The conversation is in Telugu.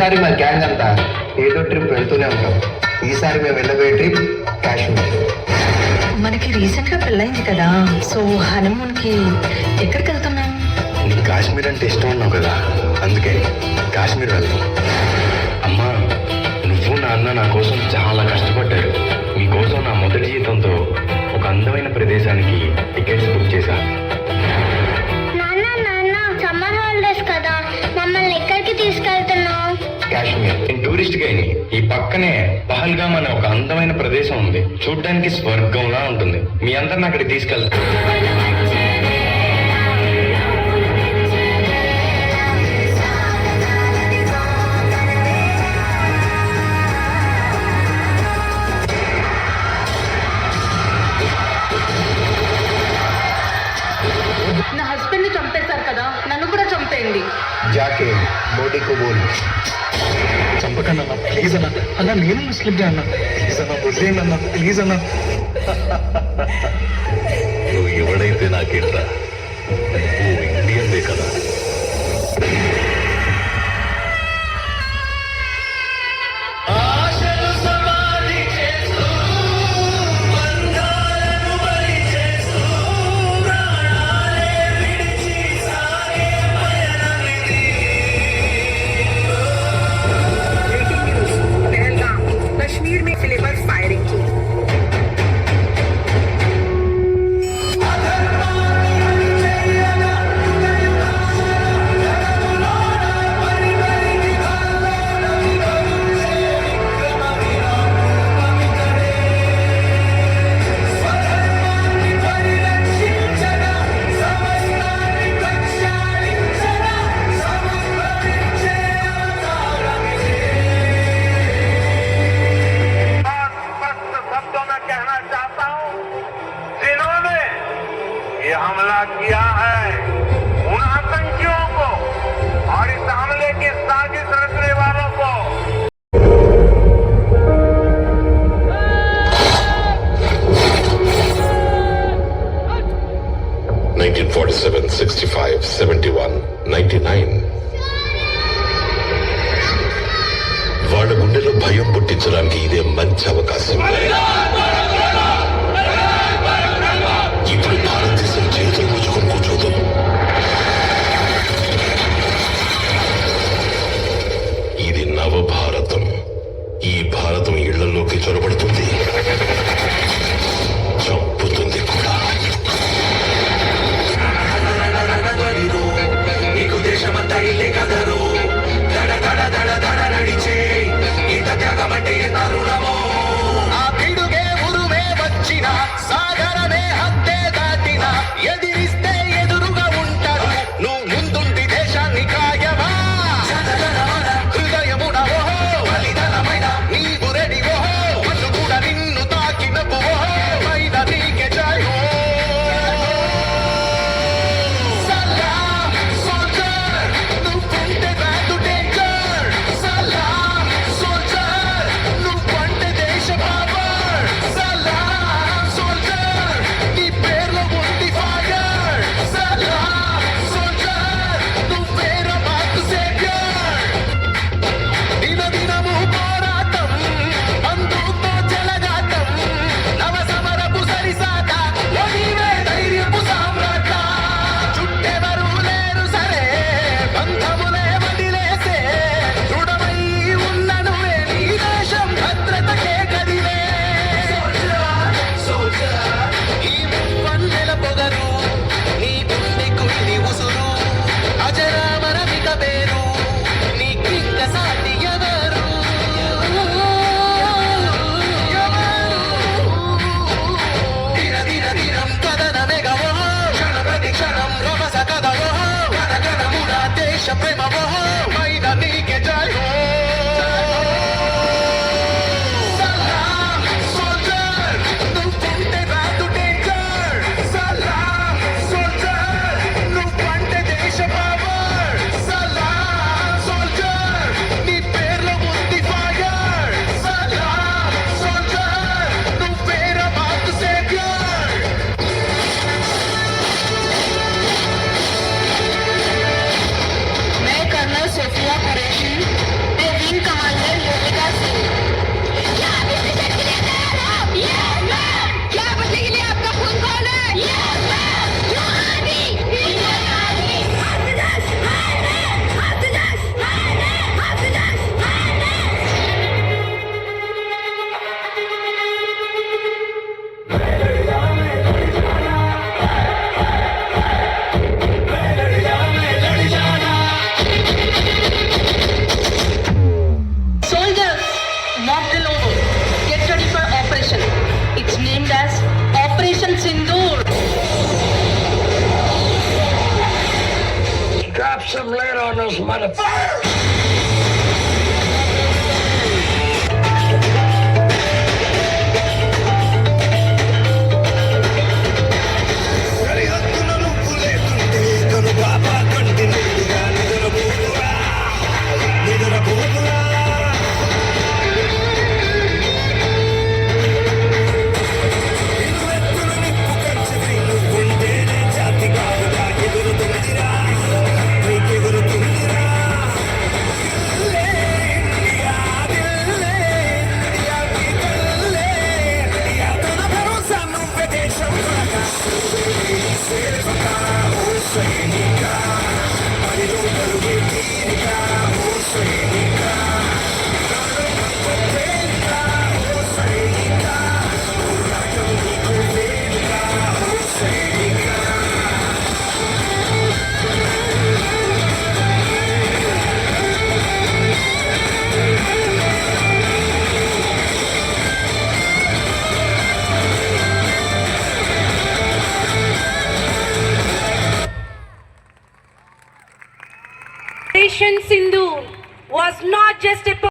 ప్రతిసారి మా గ్యాంగ్ అంతా ఏదో ట్రిప్ వెళ్తూనే ఉంటాం. ఈసారి మేము వెళ్ళబోయే ట్రిప్ కాశ్మీర్. మనకి రీసెంట్ గా పెళ్ళైంది కదా, సో హనీమూన్ కి ఎక్కడికి వెళ్తున్నాం? నీకు కాశ్మీర్ అంటే ఇష్టం అన్నావు కదా, అందుకే కాశ్మీర్ వెళ్దాం. అమ్మా, నువ్వు నాన్న నా కోసం చాలా కష్టపడ్డారు. మీకోసం నా మొదటి జీతంతో ఒక అందమైన ప్రదేశానికి టికెట్స్ బుక్ చేశా. సమ్మర్ హాలిడేస్ కదా, మమ్మల్ని ఎక్కడికి తీసుకెళ్తున్నావు? కాశ్మీర్. నేను టూరిస్ట్ గైని. ఈ పక్కనే పహల్గామ్ అనే ఒక అందమైన ప్రదేశం ఉంది. చూడ్డానికి స్వర్గంలా ఉంటుంది. మీ అందరిని అక్కడికి తీసుకెళ్తాను. నా హస్బెండ్ ని చంపేశారు కదా, నన్ను కూడా చంపేయండి. జాకే మోడీ కు బోల్. చంపకండి అన్న, ప్లీజ్ అన్న. అన్న నేను ముస్లిం అన్న, ప్లీజ్ అన్న వదిలేయండి అన్న, ప్లీజ్ అన్న. నువ్వు ఎవడైతే నాకేంట్రా, నువ్వు ఇండియన్వే కదా. कश्मीर में सिलेबस फायरिंग की। ये हमला किया है उन आतंकियों को और इस हमले की साजिश रचने वालों को। 1947, 65, 71, 99. వాళ్ళ గుండెలో భయం పుట్టించడానికి ఇదే మంచి అవకాశం. ఇప్పుడు భారతదేశం చేతులు ముచ్చుకొని కూర్చోదు. ఇది నవభారతం. ఈ భారతం ఇళ్లలోకి చొరబడుతుంది, చంపుతుంది కూడా. నీకు దేశమంతా ఇల్లే కదరు, దడ దడ దడ దడ నడిచే ఇంత త్యాగమంటే ఎంత రుణమో. ఆ పిడుగే ఉరుము Thanos, motherfucker! Operation Sindoor was not just a